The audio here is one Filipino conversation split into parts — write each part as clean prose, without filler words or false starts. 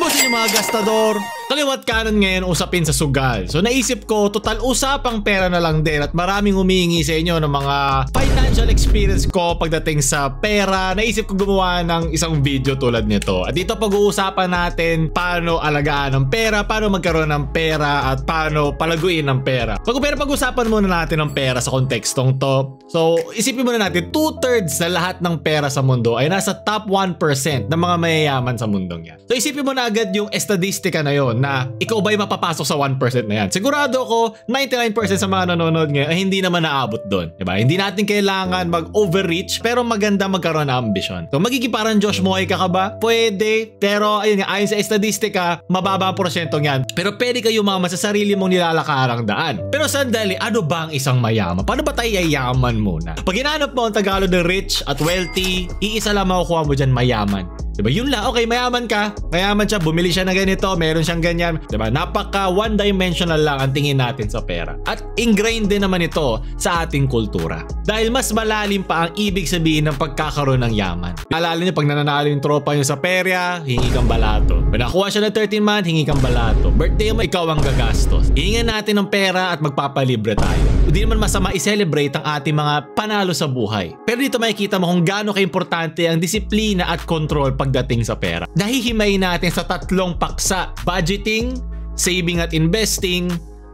Kamusta yung mga gastador? Kaliwat kanan ngayon usapin sa sugal. So naisip ko, total usapang pera na lang din at maraming humihingi sa inyo ng mga financial experience ko pagdating sa pera. Naisip ko gumawa ng isang video tulad nito. At dito pag-uusapan natin paano alagaan ng pera, paano magkaroon ng pera at paano palaguin ng pera. Pag-usapan muna natin ng pera sa kontekstong to. So isipin muna natin, 2/3 na lahat ng pera sa mundo ay nasa top 1% ng mga mayayaman sa mundong yan. So isipin mo na agad yung estadistika na yon na ikaw ba'y mapapasok sa 1% na yan. Sigurado ko 99% sa mga nanonood ngayon ay hindi naman naabot doon. Diba? Hindi natin kailangan mag-overreach pero maganda magkaroon ng ambisyon. So magiging parang Josh Moy ka ba? Pwede. Pero ayun nga, ayon sa estadistika, mababa ang porsyentong yan. Pero pwede kayo umaman sa sarili mong nilalakarang daan. Pero sandali, ano ba ang isang mayaman? Paano ba tayo yayaman muna? Pag hinanap mo ang Tagalog ng rich at wealthy, iisa lang makukuha mo dyan, mayaman. Diba? Yun lang. Okay, mayaman ka. Mayaman siya. Bumili siya na ganito. Meron siyang ganyan. Diba? Napaka one-dimensional lang ang tingin natin sa pera. At ingrained din naman ito sa ating kultura. Dahil mas malalim pa ang ibig sabihin ng pagkakaroon ng yaman. Alala niyo, pag nananalo yung tropa niyo sa perya, hingi kang balato. Pag nakuha siya ng 13-month, hingi kang balato. Birthday mo, ikaw ang gagastos. Hihingan natin ng pera at magpapalibre tayo. Hindi naman masama i-celebrate ang ating mga panalo sa buhay. Pero dito makikita mo kung gaano kaimportante ang disiplina at control pagdating sa pera. Nahihimayin natin sa tatlong paksa: budgeting, saving at investing,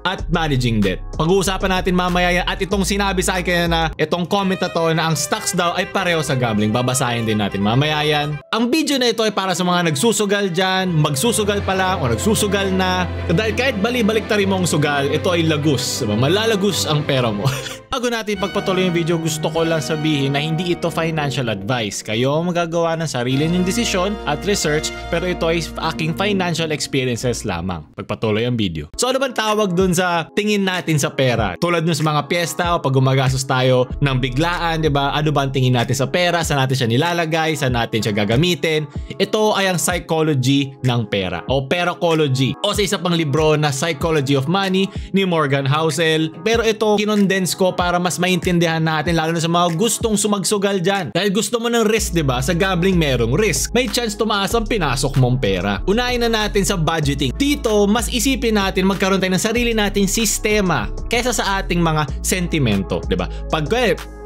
at managing debt. Pag-uusapan natin mamaya yan at itong sinabi sa akin na itong comment na to na ang stocks daw ay pareho sa gambling. Babasahin din natin mamaya yan. Ang video na ito ay para sa mga nagsusugal dyan, magsusugal pa lang o nagsusugal na. Dahil kahit bali-baliktarin mo ang sugal, ito ay lagus. Malalagus ang pera mo. Bago natin pagpatuloy yung video, gusto ko lang sabihin na hindi ito financial advice. Kayo magagawa ng sarili niyong desisyon at research, pero ito ay aking financial experiences lamang. Pagpatuloy ang video. So ano bang tawag dun sa tingin natin sa pera? Tulad nun sa mga piyesta o pag gumagastos tayo ng biglaan, di ba? Ano ba ang tingin natin sa pera? Saan natin siya nilalagay? Saan natin siya gagamitin? Ito ay ang psychology ng pera o peracology o sa isa pang libro na Psychology of Money ni Morgan Housel. Pero ito kinondense ko para mas maintindihan natin lalo na sa mga gustong sumagsugal dyan. Dahil gusto mo ng risk, di ba? Sa gambling merong risk. May chance tumaas ang pinasok mong pera. Unahin na natin sa budgeting. Dito, mas isipin natin magkaroon tayo ng sarili nating sistema kaysa sa ating mga sentimento, di ba? Pag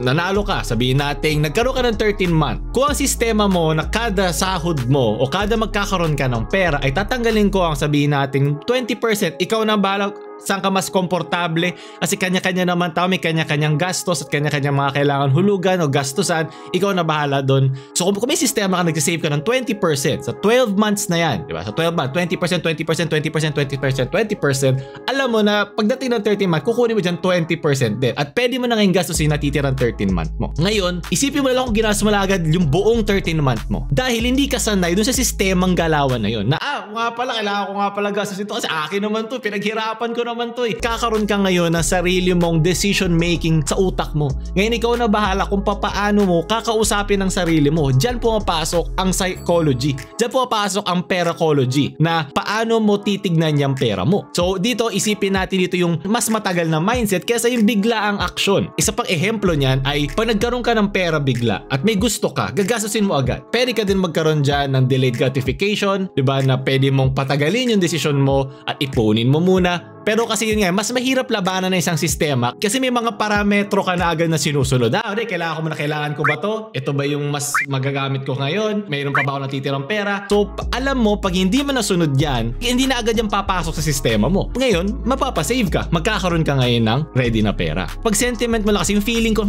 nanalo ka, sabihin natin nagkaroon ka ng 13-month. Kung ang sistema mo na kada sahod mo o kada magkakaroon ka ng pera ay tatanggalin ko ang sabihin natin 20%, ikaw na bahala saan ka mas komportable kasi kanya-kanya naman tao, may kanya-kanyang gastos at kanya-kanyang mga kailangan hulugan o gastusan, ikaw na bahala doon. So kung may sistema ka, nagsisave ka ng 20% sa 12 months na yan, di ba? Sa 12 months, 20%, 20%, 20%, 20%, 20%, alam mo na pagdating ng 13 month, kukunin mo dyan 20% din at pwede mo na ngayon gastusin natitirang 13 month mo. Ngayon, isipin mo na lang kung ginastos mo na agad yung buong 13 month mo dahil hindi ka sanay doon sa sistemang galawan na yun na nga pala, kailangan ko nga pala gastusin ito kasi akin naman to, pinaghirapan ko naman to eh. Kakaroon ka ngayon ng sarili mong decision making sa utak mo. Ngayon ikaw na bahala kung paano mo kakausapin ang sarili mo. Diyan pumapasok ang psychology. Diyan pumapasok ang peracology na paano mo titignan yung pera mo. So dito isipin natin dito yung mas matagal na mindset kaysa yung biglaang aksyon. Isa pang ehemplo niyan ay pag nagkaroon ka ng pera bigla at may gusto ka, gagastusin mo agad. Pwede ka din magkaroon dyan ng delayed gratification, diba, na pwede mong patagalin yung desisyon mo at ipunin mo muna. Pero kasi yun nga, mas mahirap labanan ng isang sistema kasi may mga parametro ka na agad na sinusunod. Kailangan ko ba to? Ito ba yung mas magagamit ko ngayon? Mayroon pa ba ako natitirang pera? So, alam mo, pag hindi mo nasunod yan, hindi na agad yung papasok sa sistema mo. Ngayon, mapapasave ka. Magkakaroon ka ngayon ng ready na pera. Pag sentiment mo lang kasi yung feeling ko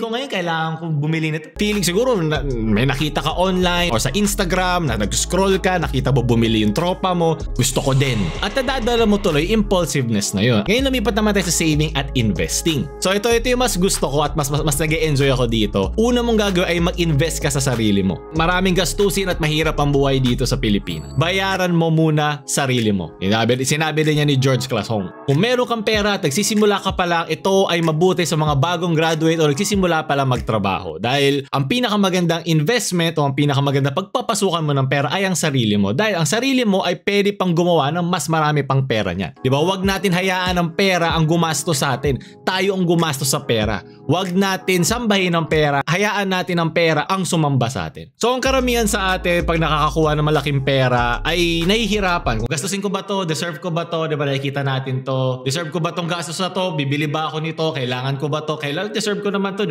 ngayon, kailangan ko bumili nito. Feeling siguro, may nakita ka online or sa Instagram, na nag-scroll ka, nakita mo bumili yung tropa mo, gusto ko din. At nadadala mo tuloy, impulsiveness na yun. Ngayon, lumipat naman tayo sa saving at investing. So, ito yung mas gusto ko at mas nag-e-enjoy ako dito. Una mong gagawin ay mag-invest ka sa sarili mo. Maraming gastusin at mahirap ang buhay dito sa Pilipinas. Bayaran mo muna sarili mo. Sinabi din niya ni George Clason. Kung meron kang pera at nagsisimula ka pa lang, ito ay mabuti sa mga bagong graduate o nagsisimula pa lang magtrabaho. Dahil ang pinakamagandang investment o ang pinakamagandang pagpapasukan mo ng pera ay ang sarili mo. Dahil ang sarili mo ay pwede pang gumawa ng mas marami pang pera niya. Di ba? Wag natin hayaan ang pera ang gumastos sa atin. Tayo ang gumastos sa pera. Huwag natin sambahin ang pera. Hayaan natin ang pera ang sumamba sa atin. So ang karamihan sa atin pag nakakakuha ng malaking pera ay nahihirapan. Kung gastusin ko ba to? Deserve ko ba to? Diba nakikita natin to? Deserve ko ba tong gastos na to? Bibili ba ako nito? Kailangan ko ba to? Kailangan deserve ko naman to.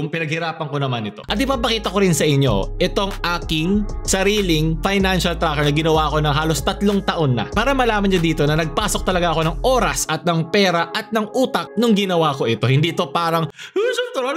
Pinaghirapan ko naman ito. At ipapakita ko rin sa inyo itong aking sariling financial tracker na ginawa ko ng halos 3 taon na. Para malaman nyo dito na nagpasok talaga ako ng oras at ng pera at ng utak nung ginawa ko ito. Hindi to parang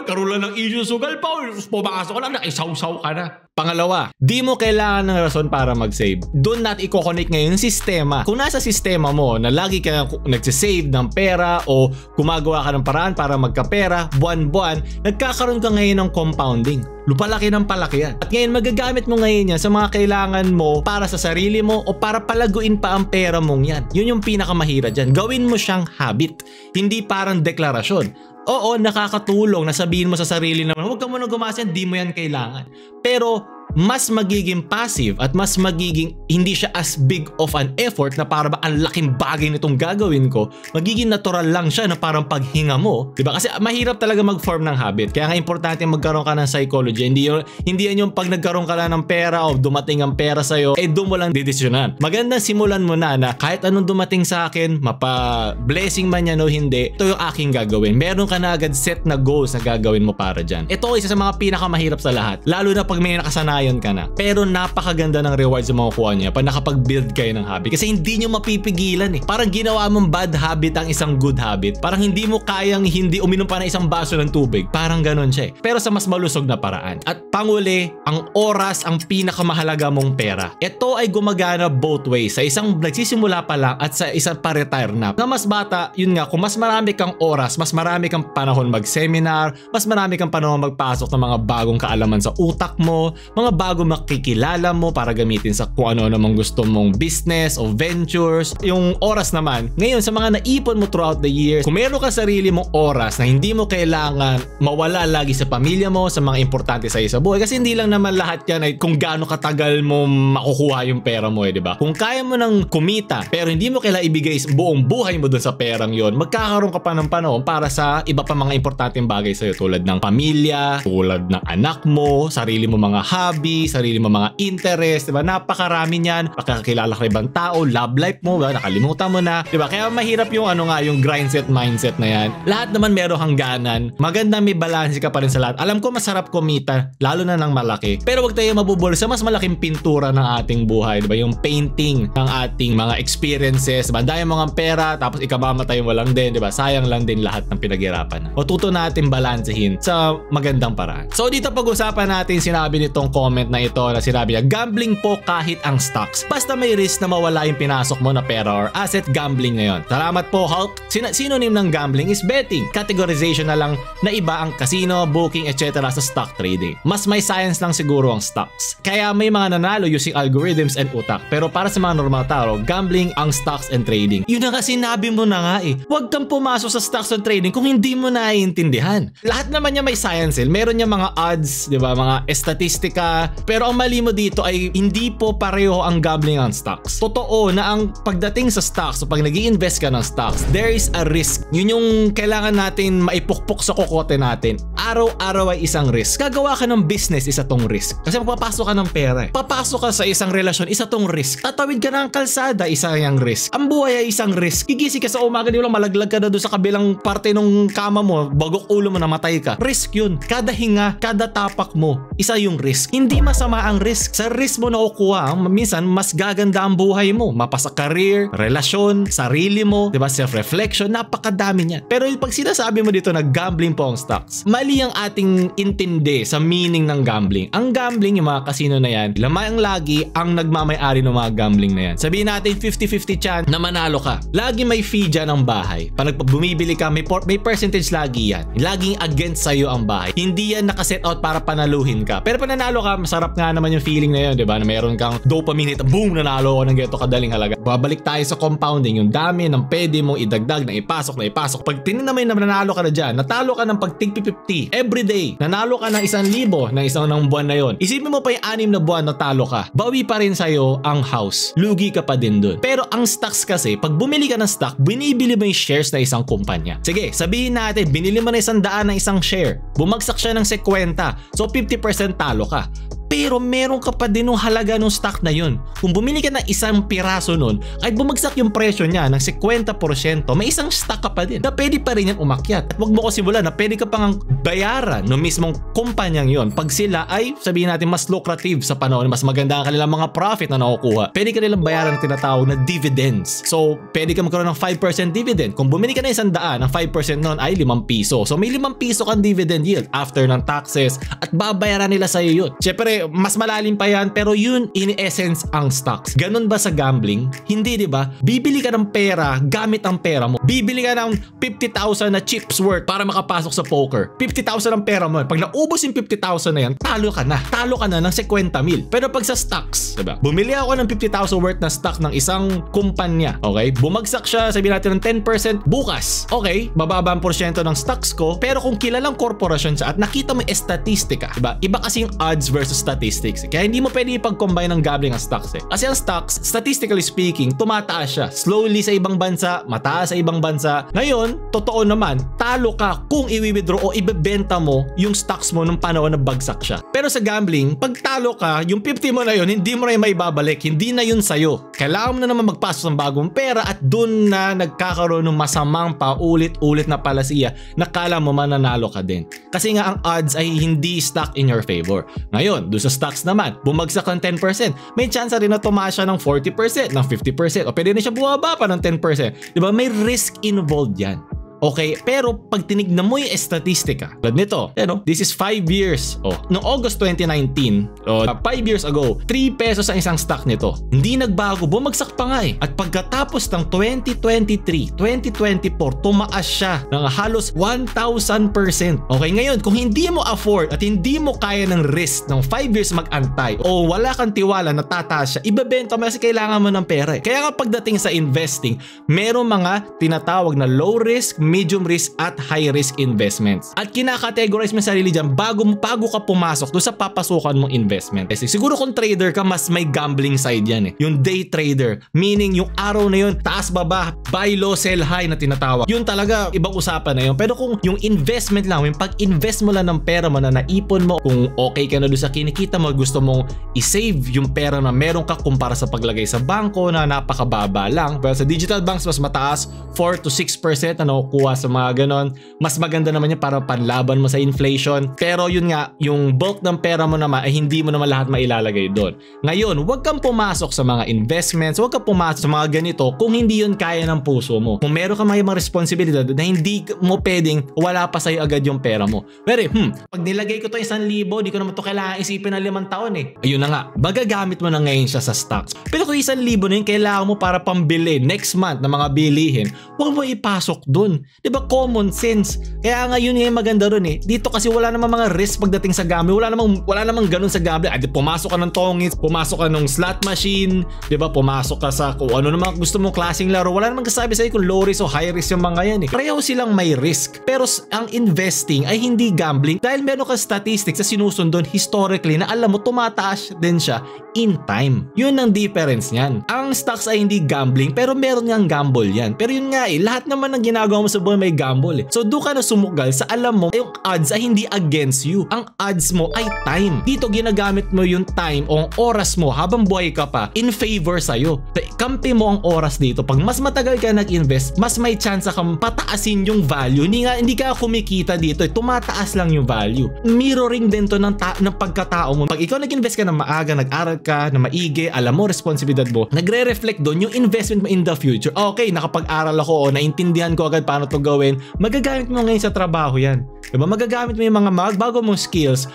karulan ng issue sugal pa. Pumakasok ko lang, nakisaw-saw ka na. Pangalawa, di mo kailangan ng rason para mag-save. Doon natin i-connect ngayon yung sistema. Kung nasa sistema mo na lagi ka nagsisave ng pera o gumagawa ka ng paraan para magkapera, buwan-buwan, nagkakaroon ka ngayon ng compounding. Lupalaki ng palaki yan. At ngayon magagamit mo ngayon yan sa mga kailangan mo para sa sarili mo o para palaguin pa ang pera mong yan. Yun yung pinakamahirap dyan. Gawin mo siyang habit. Hindi parang deklarasyon. Oo, nakakatulong na sabihin mo sa sarili na huwag ka muna gumasa yan, di mo yan kailangan. Pero mas magiging passive at mas magiging hindi siya as big of an effort na para ba ang laking bagay nitong gagawin ko. Magiging natural lang siya na parang paghinga mo. Diba? Kasi mahirap talaga mag-form ng habit. Kaya nga importante magkaroon ka ng psychology. Hindi yan yung pag nagkaroon ka lang ng pera o dumating ang pera sa'yo, doon mo lang didesisyonan. Magandang simulan mo na kahit anong dumating sa akin, mapa-blessing man yan o hindi, ito yung aking gagawin. Meron ka na agad set na goals na gagawin mo para dyan. Ito isa sa mga pinakamahirap sa lahat. Lalo na pag may nakasanayan ka na. Pero napakaganda ng rewards na makukuha niya pag nakapag-build kayo ng habit. Kasi hindi nyo mapipigilan eh. Parang ginawa mong bad habit ang isang good habit. Parang hindi mo kayang hindi uminom pa ng isang baso ng tubig. Parang ganun siya eh. Pero sa mas malusog na paraan. At panguli, ang oras ang pinakamahalaga mong pera. Ito ay gumagana both ways. Sa isang nagsisimula pa lang at sa isang pa-retire na. Na mas bata, yun nga, kung mas marami kang oras, mas marami kang panahon mag-seminar, mas marami kang panahon magpasok ng mga bagong kaalaman sa utak mo, mga bago makikilala mo para gamitin sa kung ano namang gusto mong business o ventures. Yung oras naman, ngayon sa mga naipon mo throughout the years, kung meron ka sarili mong oras na hindi mo kailangan mawala lagi sa pamilya mo, sa mga importante sa sa buhay. Kasi hindi lang naman lahat yan ay kung gaano katagal mo makukuha yung pera mo eh, di ba? Kung kaya mo nang kumita, pero hindi mo kailangan ibigay buong buhay mo dun sa perang yon, magkakaroon ka pa ng panahon para sa iba pa mga importanteng bagay sa'yo tulad ng pamilya, tulad ng anak mo, sarili mo mga hobby, sarili mo mga interest, diba? Napakarami niyan. Makakakilala ka ibang tao, love life mo, diba? Nakalimutan mo na, diba? Kaya mahirap yung yung grind set mindset na yan. Lahat naman merong hangganan. Maganda may balance ka pa rin sa lahat. Alam ko masarap kumita, lalo na ng malaki. Pero wag tayo mabubul sa mas malaking pintura ng ating buhay, diba? Yung painting ng ating mga experiences, diba? Dahil mga pera, tapos ikamamatay mo lang din, diba? Sayang lang din lahat ng pinaghirapan. Matuto natin balansehin sa magandang paraan. So dito pag-usapan natin, sinabi nitong comment na ito na sinabi niya, gambling po kahit ang stocks. Basta may risk na mawala yung pinasok mo na pera or asset, gambling ngayon. Salamat po, Hulk. Synonym ng gambling is betting. Categorization na lang na iba ang casino, booking, etc. sa stock trading. Mas may science lang siguro ang stocks. Kaya may mga nanalo using algorithms and utak. Pero para sa mga normal tao, gambling ang stocks and trading. Yun na nga sinabi mo na nga eh. Huwag kang pumasok sa stocks and trading kung hindi mo naiintindihan. Lahat naman niya may science eh. Meron niya mga odds, di ba? Mga estatistika. Pero ang mali mo dito ay hindi po pareho ang gambling ang stocks. Totoo na ang pagdating sa stocks o pag nag-i-invest ka ng stocks, there is a risk. Yun yung kailangan natin maipukpok sa kokote natin. Araw-araw ay isang risk. Gagawa ka ng business, isa tong risk. Kasi magpapasok ka ng pera eh. Papasok ka sa isang relasyon, isa tong risk. Tatawid ka ng kalsada, isa yung risk. Ang buhay ay isang risk. Gigising ka sa umaga, di mo lang malaglag ka na doon sa kabilang parte ng kama mo, bagok ulo mo, namatay ka. Risk yun. Kada hinga, kada tapak mo, isa yung risk. Hindi masama ang risk. Sa risk mo nakukuha, minsan mas gaganda ang buhay mo. Mapasa career, relasyon, sarili mo, diba? Self-reflection, napakadami niyan. Pero pag sinasabi mo dito na gambling po ang stocks, mali ang ating intindi sa meaning ng gambling. Ang gambling, yung mga casino na yan, lamang lagi ang nagmamay-ari ng mga gambling na yan. Sabihin natin 50-50 chance na manalo ka. Lagi may fee dyan ang bahay. Pag bumibili ka, may percentage lagi yan. Laging against sa'yo ang bahay. Hindi yan nakaset out para panaluhin ka. Pero pag nanalo ka, masarap nga naman yung feeling na yun, di ba? Na meron kang dopamine hit, boom, nanalo ko ng ganito kadaling halaga. Babalik tayo sa compounding, yung dami ng pwede mong idagdag na ipasok. Pag tinanamay na nanalo ka na dyan, natalo ka ng pag tig 50 everyday, nanalo ka ng 1,000 na isang ng buwan na yon. Isipin mo pa yung 6 na buwan natalo ka, bawi pa rin sa'yo ang house. Lugi ka pa din dun. Pero ang stocks kasi, pag bumili ka ng stock, binibili mo yung shares na isang kumpanya. Sige, sabihin natin, binili mo na 100 ng isang share, bumagsak siya ng 50, so 50% talo ka. Pero meron ka pa din ng halaga ng stock na yun. Kung bumili ka ng isang piraso nun, kahit bumagsak yung presyo niya ng 50%, may isang stock ka pa din na pwede pa rin yan umakyat. At wag mo ko simulan na pwede ka pang bayaran ng mismong kumpanyang yun pag sila ay, sabihin natin, mas lucrative sa panahon, mas maganda ang kanilang mga profit na nakukuha. Pwede ka nilang bayaran ng tinatawag na dividends. So, pwede ka magkaroon ng 5% dividend. Kung bumili ka ng 100, ang 5% nun ay 5 piso. So, may 5 piso kang dividend yield after ng taxes at babayaran nila sa'yo yun. Siyempre, mas malalim pa yan, pero yun in essence ang stocks. Ganun ba sa gambling? Hindi, di ba? Bibili ka ng pera gamit ang pera mo. Bibili ka ng 50,000 na chips worth para makapasok sa poker. 50,000 ang pera mo. Pag naubos yung 50,000 na yan, talo ka na. Talo ka na ng 50,000. Pero pag sa stocks, di ba? Bumili ako ng 50,000 worth na stock ng isang kumpanya. Okay? Bumagsak siya, sabihin natin ng 10% bukas. Okay? Bababa ang porsyento ng stocks ko. Pero kung kilalang korporasyon siya at nakita mo yung estatistika, di ba? Iba kasi yung odds versus statistics. Kaya hindi mo pwede ipag-combine ng gambling ang stocks eh. Kasi ang stocks, statistically speaking, tumataas siya. Slowly sa ibang bansa, mataas sa ibang bansa. Ngayon, totoo naman, talo ka kung i-withdraw o ibebenta mo yung stocks mo nung panahon na bagsak siya. Pero sa gambling, pag talo ka, yung 50 mo na yun, hindi mo na yung maibabalik. Hindi na yun sa'yo. Kailangan mo na naman magpasok ng bagong pera at dun na nagkakaroon ng masamang paulit-ulit na palasiya na kala mo mananalo ka din. Kasi nga ang odds ay hindi stock in your favor. Ngayon, doon sa stocks naman, bumagsak ng 10%. May chance rin na tumaas siya ng 40%, ng 50%, o pwede na siya bumaba pa ng 10%. Diba? May risk involved yan. Okay, pero pag tinignan mo yung estatistika, tulad nito, this is 5 years. Noong August 2019, 5 years ago, 3 pesos ang isang stock nito. Hindi nagbago, bumagsak pa nga eh. At pagkatapos ng 2023, 2024, tumaas siya ng halos 1,000%. Okay, ngayon, kung hindi mo afford at hindi mo kaya ng risk ng 5 years mag-antay o wala kang tiwala na tataas siya, ibebenta mo kasi kailangan mo ng pera eh. Kaya nga pagdating sa investing, merong mga tinatawag na low risk, medium risk at high risk investments. At kinakategorize mo sarili dyan bago ka pumasok doon sa papasukan mong investment. Kasi siguro kung trader ka, mas may gambling side yan eh. Yung day trader, meaning yung araw na yun, taas baba, buy low, sell high na tinatawag. Yun talaga, ibang usapan na yun. Pero kung yung investment lang, yung pag-invest mo lang ng pera mo na naipon mo, kung okay ka na doon sa kinikita mo, gusto mong i-save yung pera na meron ka kumpara sa paglagay sa bangko na napakababa lang. Pero sa digital banks, mas mataas, 4 to 6% na nakukuha sa mga ganon. Mas maganda naman yan para panlaban mo sa inflation. Pero yun nga, yung bulk ng pera mo naman ay hindi mo naman lahat mailalagay doon. Ngayon, huwag kang pumasok sa mga investments, huwag kang pumasok sa mga ganito kung hindi yun kaya ng puso mo. Kung meron ka mga responsibilidad na hindi mo pwedeng wala pa sa'yo agad yung pera mo. Pero pag nilagay ko to 1,000, di ko naman to kailangan isipin ng 5 taon eh. Ayun na nga, magagamit mo na ngayon siya sa stocks. Pero kung 1,000 na yun, kailangan mo para pambili next month na mga bilihin, huwag mo ipasok dun. Diba, common sense. Kaya nga yun yung maganda ron eh. Dito kasi wala namang mga risk pagdating sa gambling. Wala namang ganun sa gambling. Pumasok ka ng tongits, pumasok ka ng slot machine, diba, pumasok ka sa kung ano naman gusto mong klaseng laro. Wala namang kasabi sa'yo kung low risk o high risk yung mga yan eh. Pareho silang may risk. Pero ang investing ay hindi gambling dahil meron ka statistics na sinusundon historically na alam mo tumataas din siya in time. Yun ang difference niyan. Ang stocks ay hindi gambling pero meron ngang gamble yan. Pero yun nga eh, lahat naman ng ginagawa mo sa buhay may gamble eh. So doon ka na sumugal sa alam mo yung odds ay hindi against you. Ang odds mo ay time. Dito ginagamit mo yung time o ang oras mo habang buhay ka pa in favor sa'yo. Kampi mo ang oras dito. Pag mas matagal ka nag-invest, mas may chance kang pataasin yung value. Hindi ka kumikita dito. Tumataas lang yung value. Mirroring din to ng pagkatao mo. Pag ikaw nag-invest ka na maaga, nag-aral ka na maigi, alam mo responsibilidad mo, nagre-reflect doon yung investment mo in the future. Okay, nakapag-aral ako o naintindihan ko agad paano to gawin, magagamit mo ngayon sa trabaho yan. Diba? Magagamit mo yung mga bago mong skills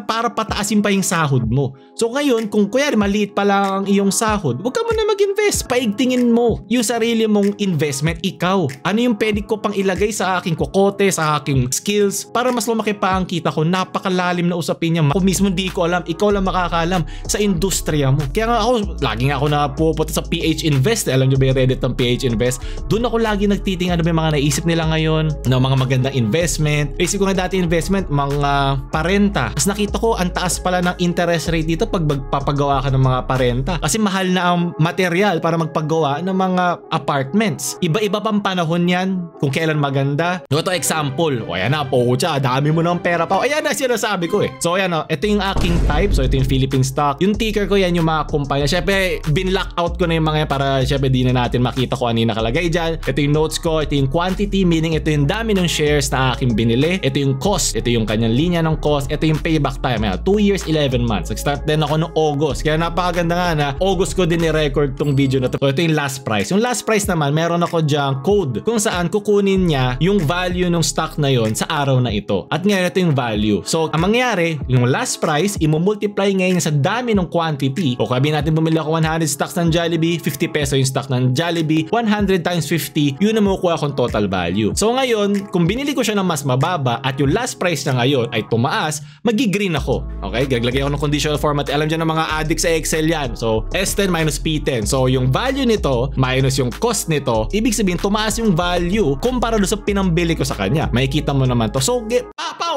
para pataasin pa yung sahod mo. So ngayon, kung kuya maliit pa lang ang iyong sahod, huwag ka muna mag-invest. Paigtingin mo yung sarili mong investment, ikaw. Ano yung pwede ko pang ilagay sa aking kokote, sa aking skills para mas lumaki pa ang kita ko. Napakalalim na usapin niya. Kung mismo di ko alam, ikaw lang makakaalam sa industriya mo. Kaya nga ako, lagi nga ako napupunta sa PH Invest. Alam nyo ba yung Reddit ng PH Invest? Doon ako lagi nagtitingin ano ba yung mga naisip nila ngayon ng mga magandang investment. Basic ko nga dati investment, mga parenta. Tapos nakita ko, ang taas pala ng interest rate dito pag magpapagawa ka ng mga parenta. Kasi mahal na ang material para magpagawa ng mga apartments. Iba-iba pang panahon yan kung kailan maganda. Ito example. O ayan na, pocha, dami mo ng pera pa. Ayan na sinasabi ko eh. So ayan o, ito yung aking type. So ito yung Philippine stock. Yung ticker ko yan yung mga kumpanya. Syempre, bin-lock out ko na yung mga yan para syempre di na natin makita kung ano yung nakalagay dyan. Ito yung notes ko. Ito yung quantity, meaning ito yung dami ng shares na aking binili. Ito yung cost. Ito yung kanyang linya ng cost. Ito yung payback time. 2 years, 11 months. Nag-start din ako noong August. Kaya napakaganda nga na August ko din i-record tong video na to. So ito yung last price. Yung last price naman, meron ako dyang code kung saan kukunin niya yung value ng stock na yon sa araw na ito. At ngayon ito yung value. So ang mangyari, yung last price, i-multiply ngayon sa dami ng quantity. O sabihin natin bumili ako 100 stocks ng Jollibee, 50 peso yung stock ng Jollibee, 100 times 50, yun na makukuha akong total value. So ngayon, kung binili ko siya ng mas mababa at yung last price na ngayon ay tumaas, magi-green ako. Okay? Gaglagay ako ng conditional format. Alam dyan ng mga addict sa Excel yan. So S10 minus P10. So yung value nito minus yung cost nito, ibig sabihin tumaas yung value kumpara doon sa pinambili ko sa kanya. Makikita mo naman to. So,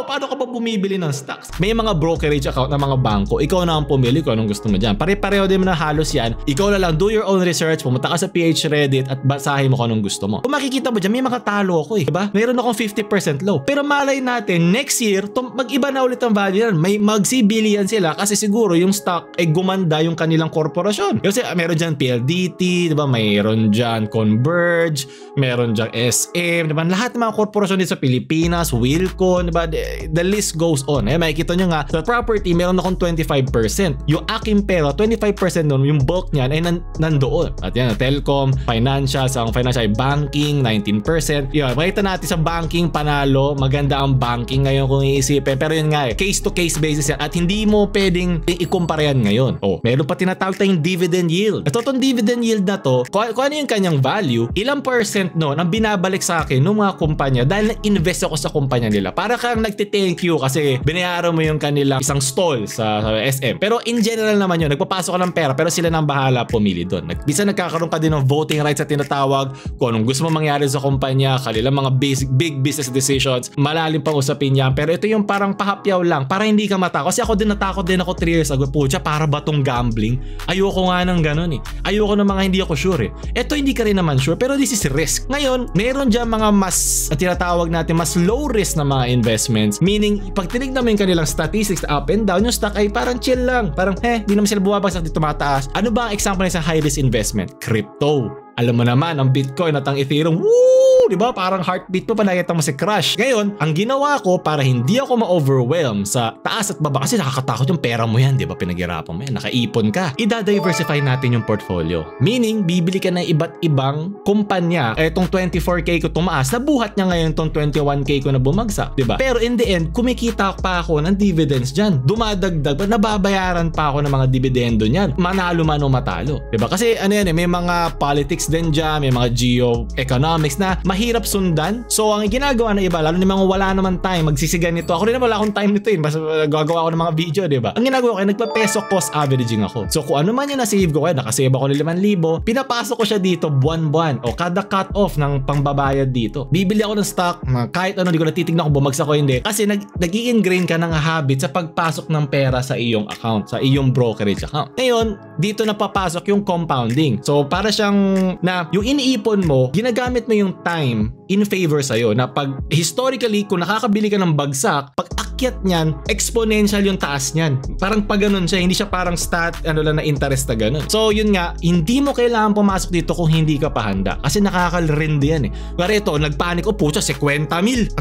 paano ka ba bumibili ng stocks? May mga brokerage account ng mga bangko. Ikaw na ang pumili kung anong gusto mo dyan. Pare-pareho din mo na halos yan. Ikaw na lang, do your own research. Pumunta ka sa PH Reddit at basahin mo kung anong gusto mo. Kung makikita mo dyan, may mga talo ako eh. Diba? Meron akong 50% low. Pero malay natin, next year, mag-iba na ulit ang value yan. May magsibilian sila kasi siguro yung stock ay gumanda yung kanilang korporasyon. Kasi meron dyan PLDT, diba? Mayroon dyan Converge, meron dyan SM, diba? Lahat ng mga korporasyon dito sa Pilipinas, Wilcon, diba? The list goes on. Makikita nyo nga, sa property, meron akong 25%. Yung aking pera, 25% nun, yung bulk niyan ay nandoon. At yan, telecom, financials, ang financial ay banking, 19%. Yun, makita natin sa banking, panalo, maganda ang banking ngayon kung iisipin. Pero yun nga, case to case basis yan. At hindi mo pwedeng ikumpara yan ngayon. Meron pa tinatawag tayong dividend yield. Ito tong dividend yield na to, kung ano yung kanyang value, ilang percent no ang binabalik sa akin ng mga kumpanya dahil na-invest ako sa kumpanya nila. Para kang nagte-thank you kasi binayaran mo yung kanilang isang stall sa SM. Pero in general naman yun, nagpapasok ka ng pera pero sila nang bahala pumili doon. Bisa nagkakaroon ka din ng voting rights at tinatawag kung anong gusto mo mangyari sa kumpanya, kanilang mga big business decisions, malalim pang usapin yan. Pero ito yung parang pahapyaw lang para hindi ka matakot. Kasi ako din natakot din ako 3 years ago. Pucha, para ba tong gambling? Ayoko nga ng ganun eh. Ayoko ng mga hindi ako sure eh. Ito hindi ka rin naman sure pero this is risk. Ngayon, meron dyan mga mas tinatawag natin mas low risk na mga investments. Meaning, pag tinignan mo yung kanilang statistics up and down, yung stock ay parang chill lang. Parang, di naman sila bumabagsak, di tumataas. Ano ba ang example ng isang high risk investment? Crypto. Alam mo naman, ang Bitcoin at ang Ethereum, woo! Diba? Parang heartbeat mo pa nakita mo si Crush. Ngayon, ang ginawa ko para hindi ako ma-overwhelm sa taas at baba, kasi nakakatakot yung pera mo yan, diba? Pinaghirapan mo yan, nakaipon ka. Ida-diversify natin yung portfolio. Meaning, bibili ka ng iba't ibang kumpanya. Itong 24K ko tumaas, nabuhat niya ngayon itong 21K ko na bumagsak, diba? Pero in the end, kumikita pa ako ng dividends dyan. Dumadagdag, nababayaran pa ako ng mga dividendo niyan. Manalo man o matalo. Diba? Kasi ano yan may mga politics din dyan, may mga geo-economics na mahirap sundan. So ang ginagawa na iba, lalo na mga wala naman time, magsisigan nito. Ako rin naman wala akong time nito eh. Basta gagawa ako ng mga video, diba? Ang ginagawa ko ay nagpa-peso cost averaging ako. So kung ano man yung nasave ko, nakasave ako ng 5,000, pinapasok ko siya dito buwan-buwan o kada cut-off ng pangbabayad dito. Bibili ako ng stock, kahit ano, di ko natitignan kung bumagsak ko hindi. Kasi nag-i-ingrain ka ng habit sa pagpasok ng pera sa iyong account, sa iyong brokerage account. Ngayon, dito na papasok yung compounding. So para siyang na yung iniipon mo, ginagamit mo yung time in favor sa'yo na pag historically kung nakakabili ka ng bagsak, pag akyat niyan, exponential yung taas niyan. Parang pag ganun siya, hindi siya parang lang na interest na ganun. So yun nga, hindi mo kailangan pumasok dito kung hindi ka pa handa. Kasi nakakalrindi yan eh. Pero ito, nagpanik ko, pucha, 50,000.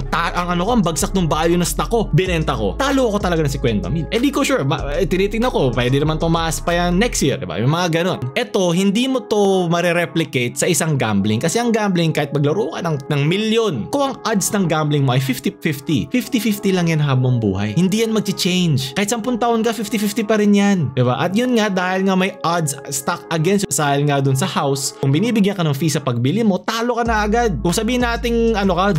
Ang bagsak ng value ng stock ko, binenta ko. Talo ako talaga ng 50,000. Eh di ko sure, tinitingnan ko, pwede naman tumaas pa yan next year, diba? Yung mga ganun. Ito, hindi mo to marereplicate sa isang gambling. Kasi ang gambling, kahit maglaro ka ng milyon, kung ang odds ng gambling mo ay 50-50, 50-50 lang yan habang buhay. Hindi yan mag-change. Kahit 10 taon ka, 50-50 pa rin yan. Diba? At yun nga, dahil nga may odds stack against, dahil nga dun sa house, kung binibigyan ka ng fee sa pagbili mo, talo ka na agad. Kung sabihin natin,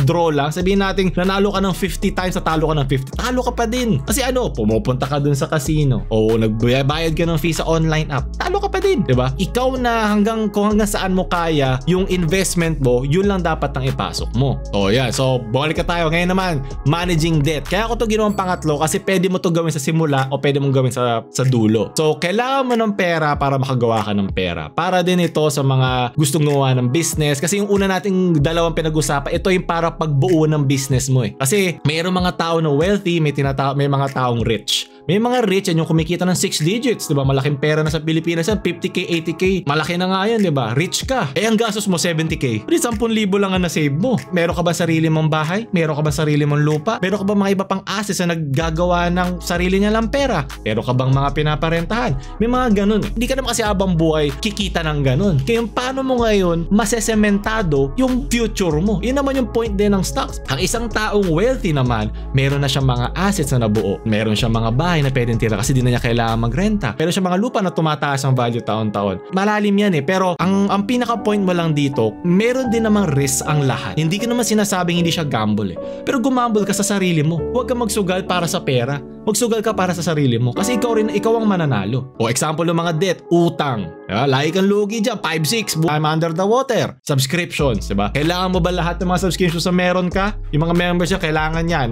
draw lang, sabihin natin, nanalo ka ng 50 times, natalo ka ng 50, talo ka pa din. Kasi pumupunta ka dun sa casino, o nagbayad ka ng fee sa online app, talo ka pa din. Diba? Ikaw na kung hanggang saan mo kaya, yung investment mo, yun lang dapat ang ipasok mo. Yeah. So, balik ka tayo. Ngayon naman, managing debt. Kaya ako to ginawang pangatlo kasi pwede mo to gawin sa simula o pwede mong gawin sa dulo. So, kailangan mo ng pera para makagawa ka ng pera. Para din ito sa mga gustong gumawa ng business. Kasi yung una nating dalawang pinag-usapan, ito yung para pagbuo ng business mo eh. Kasi mayroong mga tao na wealthy, may mga taong rich. May mga rich yan yung kumikita ng 6 digits, 'di ba? Malaking pera na sa Pilipinas yan, 50k, 80k. Malaki na nga yan, 'di ba? Rich ka. Ang gastos mo 70k. 10,000 lang ang na-save mo. Meron ka ba sarili mong bahay? Meron ka ba sarili mong lupa? Meron ka ba mga iba pang assets na naggagawa ng sarili niya lang pera? Meron ka bang mga pinaparentahan? May mga ganun. Hindi ka naman kasi habang buhay kikita ng ganun. Kaya paano mo ngayon masesementado yung future mo? Yun naman yung point din ng stocks. Ang isang taong wealthy naman, meron na siyang mga assets na nabuo. Meron siyang mga bahay na pwedeng tira kasi di na niya kailangan magrenta. Pero sa mga lupa na tumataas ang value taon-taon. Malalim yan eh. Pero ang pinaka-point mo lang dito, meron din namang risk ang lahat. Hindi ko naman sinasabing hindi siya gamble eh. Pero gumamble ka sa sarili mo. Huwag kang magsugal para sa pera. Magsugal ka para sa sarili mo. Kasi ikaw ang mananalo. O example ng mga debt, utang. Diba? Lagi kang lugi dyan, 5-6, I'm under the water. Subscriptions, diba? Kailangan mo ba lahat ng mga subscriptions na meron ka? Yung mga members niya, kailangan yan.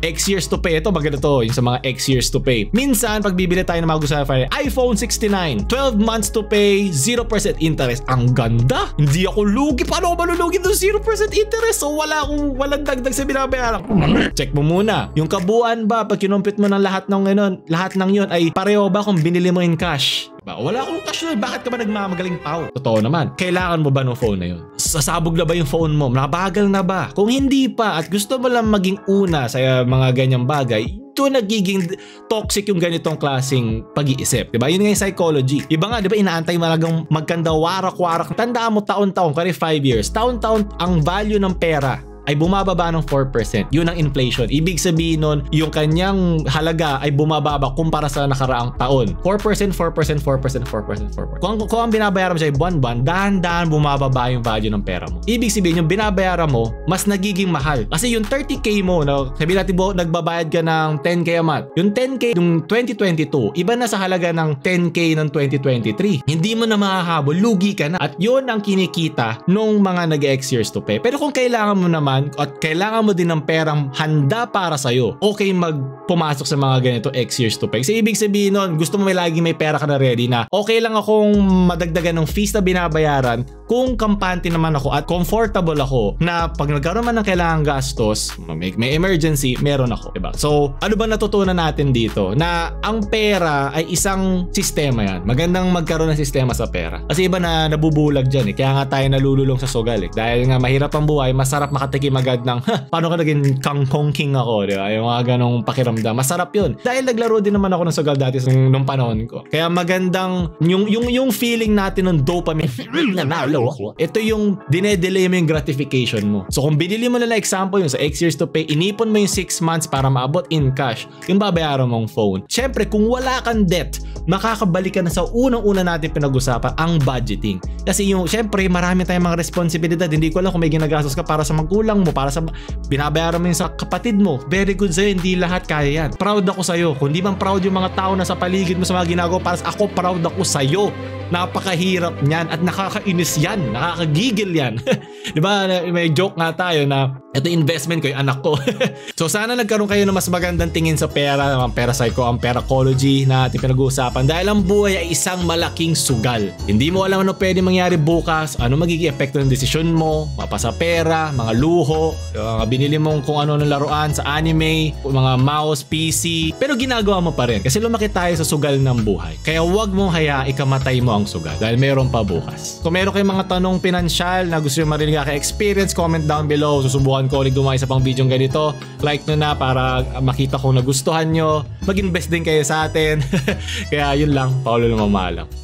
X years to pay. Ito, maganda to. Yung sa mga X years to pay. Minsan, pag bibili tayo ng mga gusto na iPhone 69, 12 months to pay, 0% interest. Ang ganda! Hindi ako lugi. Paano ako malulugi doon 0% interest? So, walang dagdag sa binabayaran. Check mo muna. Yung kabuuan ba, pag kinumpit mo ng lahat ng yun ay pareho ba kung binili mo in cash? Wala akong cash na. Bakit ka ba nagmamagaling pao? Totoo naman. Kailangan mo ba ng phone na yun? Sasabog na ba yung phone mo? Nabagal na ba? Kung hindi pa at gusto mo lang maging una sa mga ganyang bagay, ito nagiging toxic yung ganitong klaseng pag-iisip. Diba? Yun nga yung psychology. Iba nga, diba, inaantay malagang magkanda warak-warak. Tandaan mo taon-taon, kaya 5 years. Taon-taon ang value ng pera ay bumababa ng 4%. Yun ang inflation. Ibig sabihin nun, yung kanyang halaga ay bumababa kumpara sa nakaraang taon. 4%, 4%, 4%, 4%, 4%. Kung ang binabayaran mo siya ay buwan-buwan, dahan-dahan bumababa yung value ng pera mo. Ibig sabihin, yung binabayaran mo, mas nagiging mahal. Kasi yung 30k mo, sabihin natin nagbabayad ka ng 10k a month. Yung 10k ng 2022, iba na sa halaga ng 10k ng 2023. Hindi mo na makahabol, lugi ka na. At yun ang kinikita nung mga nag-X years to pay. Pero kung kailangan mo naman at kailangan mo din ng perang handa para sa'yo, okay pumasok sa mga ganito X years to pay. Kasi ibig sabihin nun, gusto mo lagi may pera ka na ready na okay lang akong madagdagan ng fees na binabayaran kung kampante naman ako at comfortable ako na pag nagkaroon man ng kailangang gastos, may emergency, meron ako. Diba? So, ano ba natutunan natin dito? Na ang pera ay isang sistema yan. Magandang magkaroon ng sistema sa pera. Kasi iba na nabubulag dyan eh. Kaya nga tayo nalululong sa sugal eh. Dahil nga mahirap ang buhay, masarap makatikim agad ng paano ka naging Kangkong King ako, di ba? Yung mga ganong pakiramdam. Masarap yun. Dahil naglaro din naman ako ng sugal dati nung panahon ko. Kaya magandang yung feeling natin ng dopamine. Ito yung dinedelay mo yung gratification mo. So kung binili mo na example yung sa X years to pay, inipon mo yung 6 months para maabot in cash yung babayaran mong phone. Syempre, kung wala kang debt, makakabalik ka na sa unang-una natin pinag-usapan, ang budgeting. Kasi syempre, marami tayong mga responsibilidad. Hindi ko alam kung may ginagastos ka para sa magulang mo, para sa binabayaran mo yun sa kapatid mo. Very good sa'yo, hindi lahat kaya yan. Proud ako sa'yo. Kung di man proud yung mga tao na sa paligid mo sa mga ginagawa, para ako, proud ako sa'yo. Napakahirap niyan at nakakainis yan, nakakagigil yan. Diba, may joke nga tayo na ito investment ko, yung anak ko. So sana nagkaroon kayo ng mas magandang tingin sa pera, ang pera psycho, ang peracology na ating pinag-uusapan. Dahil ang buhay ay isang malaking sugal. Hindi mo alam ano pwede mangyari bukas, ano magiging epekto ng desisyon mo, mapasa pera, mga luho, mga binili mong kung ano ng laruan sa anime, mga mouse, PC. Pero ginagawa mo pa rin kasi lumaki tayo sa sugal ng buhay. Kaya huwag mong hayaan ikamatay mo ang sugal dahil meron pa bukas. Kung meron kayong mga tanong pinansyal na gusto nyo marinig ka experience, comment down below. Susubukan ko ulit gumawa isa pang video ganito. Like nyo na para makita kung nagustuhan nyo. Mag-invest din kayo sa atin. Kaya yun lang, Paulo Lumamaalam.